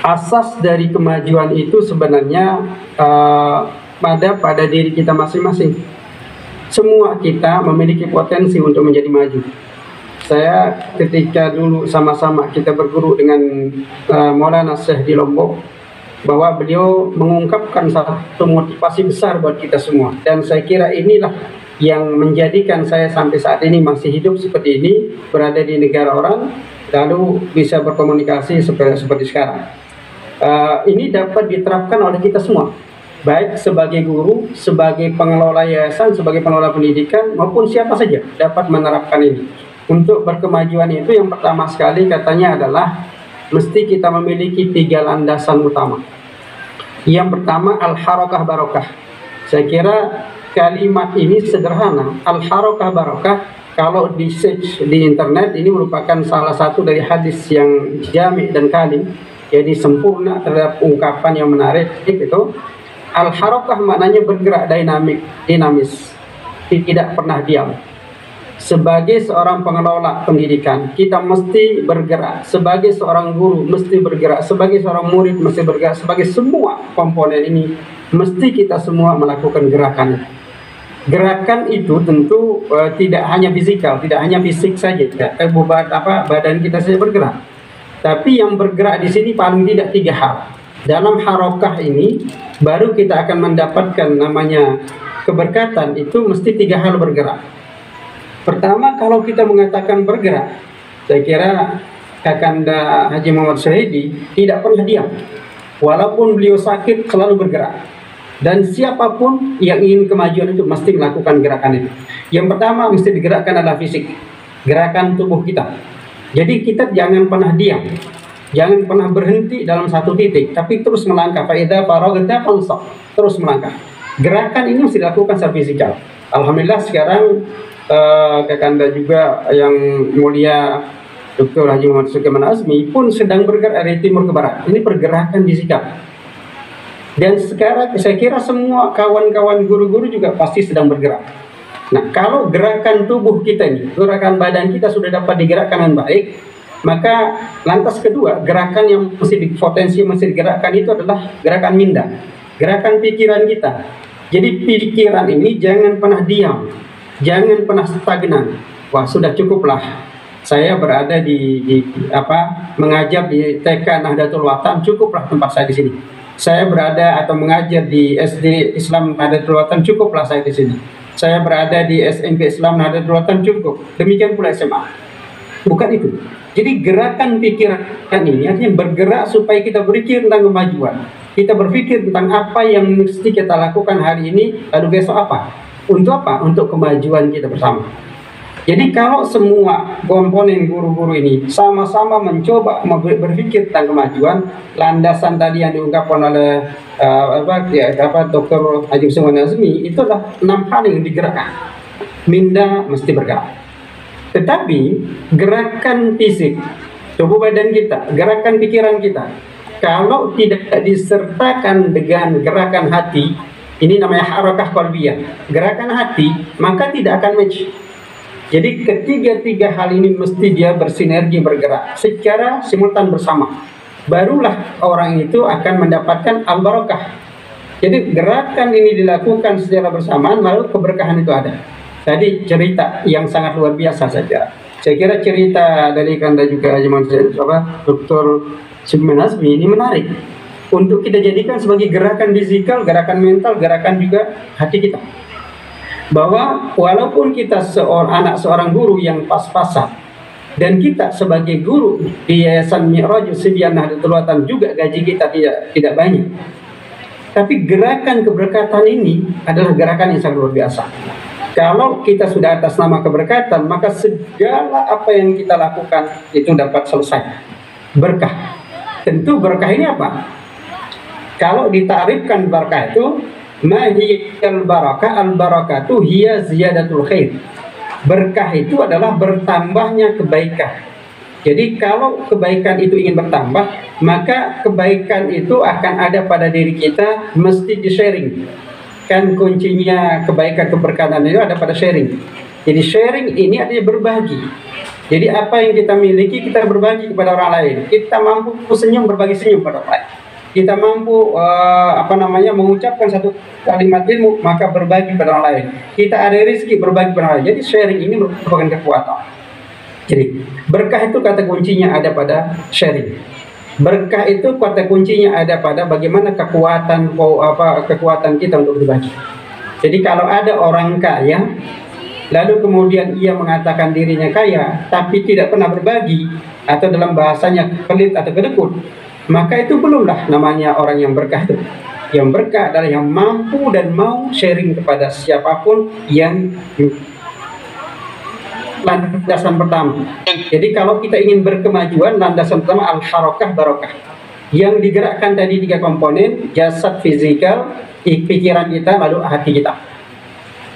asas dari kemajuan itu sebenarnya pada diri kita masing-masing. Semua kita memiliki potensi untuk menjadi maju. Saya ketika dulu sama-sama kita berguru dengan Maulana Syekh di Lombok, bahwa beliau mengungkapkan satu motivasi besar buat kita semua, dan saya kira inilah yang menjadikan saya sampai saat ini masih hidup seperti ini, berada di negara orang, lalu bisa berkomunikasi seperti sekarang. Ini dapat diterapkan oleh kita semua, baik sebagai guru, sebagai pengelola yayasan, sebagai pengelola pendidikan, maupun siapa saja dapat menerapkan ini. Untuk berkemajuan itu yang pertama sekali katanya adalah mesti kita memiliki 3 landasan utama. Yang pertama, al-harakah barokah. Saya kira kalimat ini sederhana, al-harakah barokah. Kalau di search di internet, ini merupakan salah satu dari hadis yang jami' dan kalim, jadi sempurna terhadap ungkapan yang menarik itu. Al-harakah maknanya bergerak, dinamis, tidak pernah diam. Sebagai seorang pengelola pendidikan, kita mesti bergerak. Sebagai seorang guru, mesti bergerak. Sebagai seorang murid, mesti bergerak. Sebagai semua komponen ini, mesti kita semua melakukan gerakan. Gerakan itu tentu tidak hanya fisikal, tidak hanya fisik saja. Badan kita saja bergerak. Tapi yang bergerak di sini paling tidak 3 hal. Dalam harokah ini, baru kita akan mendapatkan namanya keberkatan. Itu mesti 3 hal bergerak. Pertama, kalau kita mengatakan bergerak, saya kira Kakanda Haji Muhammad Syahidi tidak pernah diam. Walaupun beliau sakit, selalu bergerak. Dan siapapun yang ingin kemajuan itu mesti melakukan gerakan itu. Yang pertama mesti digerakkan adalah fisik, gerakan tubuh kita. Jadi kita jangan pernah diam, jangan pernah berhenti dalam satu titik, tapi terus melangkah. Faida faragta fansab, terus melangkah. Gerakan ini mesti dilakukan secara fisikal. Alhamdulillah sekarang Kakanda juga yang mulia Dr. Haji Muhammad Sulaiman Azmi pun sedang bergerak dari timur ke barat. Ini pergerakan fisikal. Dan sekarang saya kira semua kawan-kawan guru-guru juga pasti sedang bergerak. Nah, kalau gerakan tubuh kita ini, gerakan badan kita sudah dapat digerakkan dengan baik, maka lantas kedua, gerakan yang mesti digerakkan itu adalah gerakan minda, gerakan pikiran kita. Jadi pikiran ini jangan pernah diam, jangan pernah stagnan. Wah, sudah cukuplah. Saya berada mengajar di TK Nahdlatul Watan, cukuplah tempat saya di sini. Saya berada atau mengajar di SD Islam Nahdlatul Watan, cukuplah saya di sini. Saya berada di SMP Islam Nahdlatul Watan, cukup. Demikian pula SMA. Bukan itu. Jadi gerakan pikiran ini artinya bergerak supaya kita berpikir tentang kemajuan. Kita berpikir tentang apa yang mesti kita lakukan hari ini, lalu besok apa. Untuk apa? Untuk kemajuan kita bersama. Jadi kalau semua komponen guru-guru ini sama-sama mencoba berpikir tentang kemajuan, landasan tadi yang diungkapkan oleh Dr. Haji Muhammad Azmi, itu adalah 6 hal yang digerakkan. Minda mesti bergerak. Tetapi gerakan fisik, tubuh badan kita, gerakan pikiran kita, kalau tidak disertakan dengan gerakan hati, ini namanya harakah qalbiyah, gerakan hati, maka tidak akan match. Jadi ketiga hal ini mesti dia bersinergi, bergerak secara simultan bersama. Barulah orang itu akan mendapatkan al-barakah. Jadi gerakan ini dilakukan secara bersamaan, lalu keberkahan itu ada. Tadi cerita yang sangat luar biasa saja. Saya kira cerita dari Kanda juga Dr. Sulaiman Azmi ini menarik untuk kita jadikan sebagai gerakan fisikal, gerakan mental, gerakan juga hati kita. Bahwa walaupun kita anak seorang guru yang pas-pasan, dan kita sebagai guru di Yayasan Mi'rajus Sibyan Nahdlatul Watan juga gaji kita tidak banyak, tapi gerakan keberkatan ini adalah gerakan yang sangat luar biasa. Kalau kita sudah atas nama keberkatan, maka segala apa yang kita lakukan itu dapat selesai. Berkah. Tentu berkah ini apa? Kalau ditarifkan berkah itu, mahiyal barakah, al-barakatu hiya ziyadatul khair. Berkah itu adalah bertambahnya kebaikan. Jadi kalau kebaikan itu ingin bertambah, maka kebaikan itu akan ada pada diri kita, mesti di-sharing. Kan kuncinya kebaikan keberkatan itu ada pada sharing. Jadi sharing ini artinya berbagi. Jadi apa yang kita miliki kita berbagi kepada orang lain. Kita mampu senyum, berbagi senyum pada orang lain. Kita mampu mengucapkan satu kalimat ilmu, maka berbagi pada orang lain. Kita ada rezeki, berbagi pada orang lain. Jadi sharing ini merupakan kekuatan. Jadi berkah itu kata kuncinya ada pada sharing. Berkah itu kata kuncinya ada pada bagaimana kekuatan kita untuk berbagi. Jadi kalau ada orang kaya, lalu kemudian ia mengatakan dirinya kaya, tapi tidak pernah berbagi, atau dalam bahasanya pelit atau kedekut, maka itu belumlah namanya orang yang berkah itu. Yang berkah adalah yang mampu dan mau sharing kepada siapapun yang landasan pertama. Jadi kalau kita ingin berkemajuan, landasan pertama al-harakah barokah. Yang digerakkan tadi 3 komponen, jasad, fisikal, pikiran kita, lalu hati kita.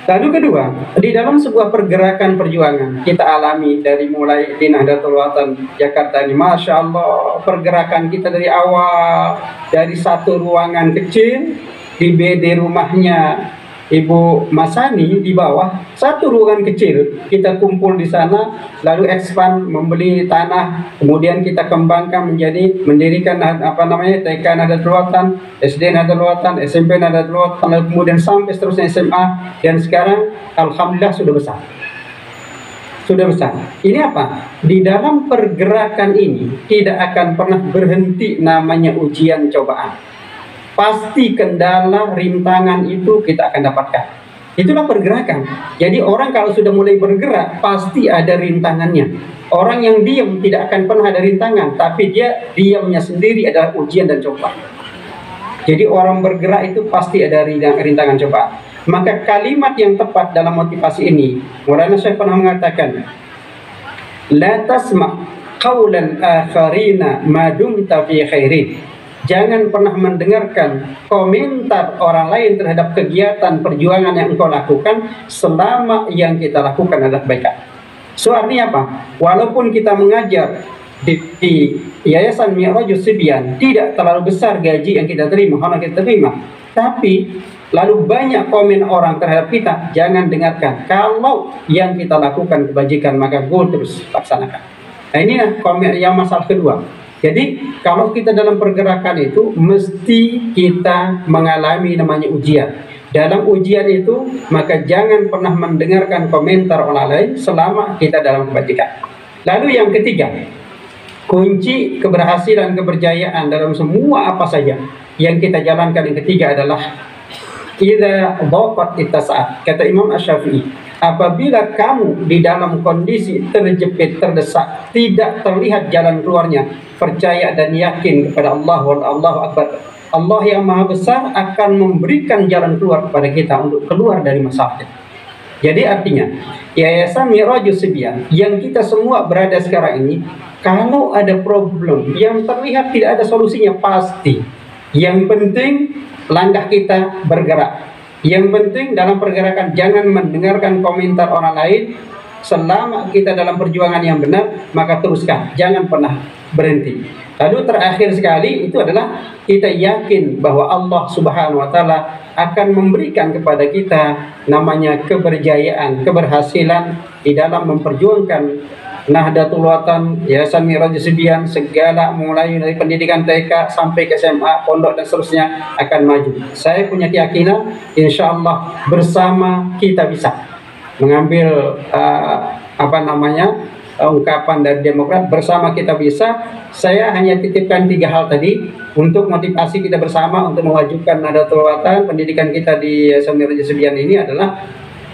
Lalu kedua, di dalam sebuah pergerakan perjuangan kita alami dari mulai di Nahdlatul Ulama Jakarta ini, Masya Allah, pergerakan kita dari awal, dari satu ruangan kecil di BD rumahnya Ibu Masani di bawah, satu ruangan kecil, kita kumpul di sana, lalu expand, membeli tanah, kemudian kita kembangkan mendirikan TK Nahdlatul Ulama, SD Nahdlatul Ulama, SMP Nahdlatul Ulama, lalu kemudian sampai seterusnya SMA, dan sekarang alhamdulillah sudah besar. Sudah besar. Ini apa? Di dalam pergerakan ini tidak akan pernah berhenti namanya ujian cobaan. Pasti kendala, rintangan itu kita akan dapatkan. Itulah pergerakan. Jadi orang kalau sudah mulai bergerak, pasti ada rintangannya. Orang yang diam tidak akan pernah ada rintangan, tapi dia diamnya sendiri adalah ujian dan cobaan. Jadi orang bergerak itu pasti ada rintangan cobaan. Maka kalimat yang tepat dalam motivasi ini, Maulana Syekh pernah mengatakan, la tasma' qawlan akharina ma dumta fi khairin. Jangan pernah mendengarkan komentar orang lain terhadap kegiatan perjuangan yang engkau lakukan selama yang kita lakukan adalah kebaikan. So artinya apa? Walaupun kita mengajar di Yayasan Mi'rajus Sibyan, tidak terlalu besar gaji yang kita terima, honor kita terima, tapi lalu banyak komen orang terhadap kita, jangan dengarkan. Kalau yang kita lakukan kebajikan, maka go terus laksanakan. Nah ini komen yang masalah kedua. Jadi kalau kita dalam pergerakan itu mesti kita mengalami namanya ujian. Dalam ujian itu maka jangan pernah mendengarkan komentar orang lain selama kita dalam kebajikan. Lalu yang ketiga, kunci keberhasilan keberjayaan dalam semua apa saja yang kita jalankan, yang ketiga adalah idza dhaqat ittasa'at. Kata Imam Asy-Syafi'i, apabila kamu di dalam kondisi terjepit, terdesak, tidak terlihat jalan keluarnya, percaya dan yakin kepada Allah, Allahu Akbar. Allah yang Maha Besar akan memberikan jalan keluar kepada kita untuk keluar dari masalah. Jadi artinya, Yayasan Mi'rajus Sibyan yang kita semua berada sekarang ini, kalau ada problem yang terlihat tidak ada solusinya, pasti. Yang penting langkah kita bergerak. Yang penting dalam pergerakan jangan mendengarkan komentar orang lain. Selama kita dalam perjuangan yang benar, maka teruskan, jangan pernah berhenti. Lalu terakhir sekali itu adalah kita yakin bahwa Allah Subhanahu wa taala akan memberikan kepada kita namanya keberjayaan, keberhasilan di dalam memperjuangkan Nahdlatul Ulama, Yayasan Mi'rajus Sibyan, segala mulai dari pendidikan TK sampai ke SMA, pondok dan seterusnya akan maju. Saya punya keyakinan insya Allah bersama kita bisa mengambil ungkapan dari Demokrat, bersama kita bisa. Saya hanya titipkan 3 hal tadi untuk motivasi kita bersama untuk mewujudkan Nahdlatul Ulama. Pendidikan kita di Yayasan Mi'rajus Sibyan ini adalah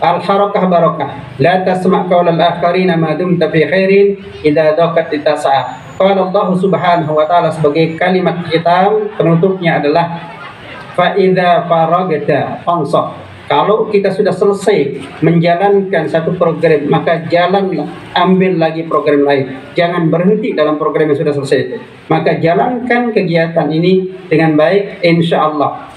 al-harakah barokah, la tasma' qawlal akharina ma dumta fi khairin idza dhaqat ittasa'at. Qala Allah Subhanahu wa taala sebagai kalimat hitam penutupnya adalah fa idza faragta fansab. Kalau kita sudah selesai menjalankan satu program, maka jalanlah, ambil lagi program lain. Jangan berhenti dalam program yang sudah selesai itu. Maka jalankan kegiatan ini dengan baik, insya Allah.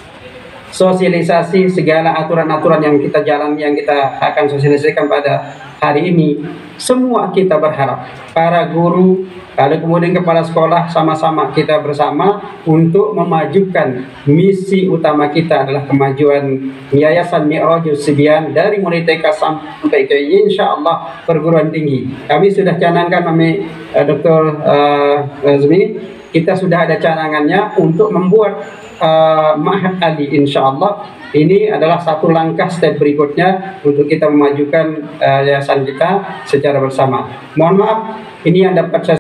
Sosialisasi segala aturan-aturan yang kita jalan, yang kita akan sosialisasikan pada hari ini semua kita berharap para guru, lalu kemudian kepala sekolah, sama-sama kita bersama untuk memajukan misi utama kita adalah kemajuan Yayasan Mi'rajus Sibyan dari mulai TK sampai ke insya Allah perguruan tinggi. Kami sudah canangkan Dr. Zumi, kita sudah ada canangannya untuk membuat Ma'had Ali, insya Allah. Ini adalah satu langkah step berikutnya untuk kita memajukan yayasan kita secara bersama. Mohon maaf, ini yang dapat saya